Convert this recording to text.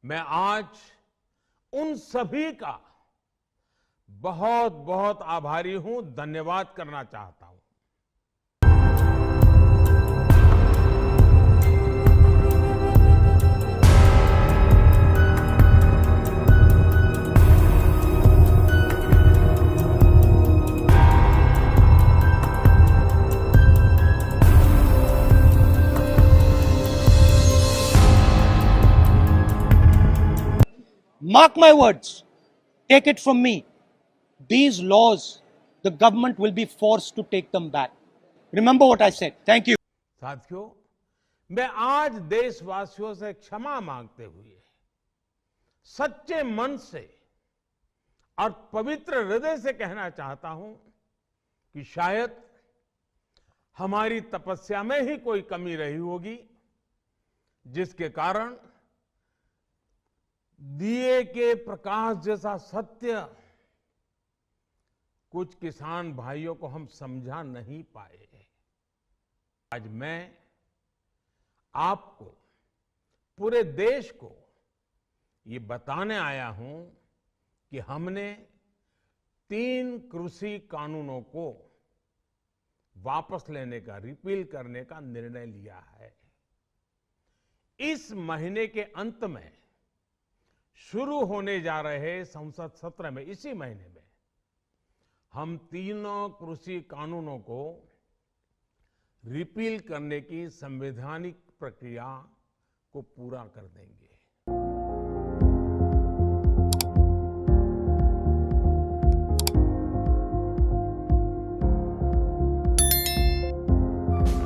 मैं आज उन सभी का बहुत बहुत आभारी हूं, धन्यवाद करना चाहता हूं। Mark my words, take it from me. These laws, the government will be forced to take them back. Remember what I said. Thank you. साथियों, मैं आज देशवासियों से क्षमा मांगते हुए सच्चे मन से और पवित्र हृदय से कहना चाहता हूं कि शायद हमारी तपस्या में ही कोई कमी रही होगी, जिसके कारण दिए के प्रकाश जैसा सत्य कुछ किसान भाइयों को हम समझा नहीं पाए। आज मैं आपको, पूरे देश को ये बताने आया हूं कि हमने 3 कृषि कानूनों को वापस लेने का, रिपील करने का निर्णय लिया है। इस महीने के अंत में शुरू होने जा रहे संसद सत्र में, इसी महीने में, हम तीनों कृषि कानूनों को रिपील करने की संवैधानिक प्रक्रिया को पूरा कर देंगे।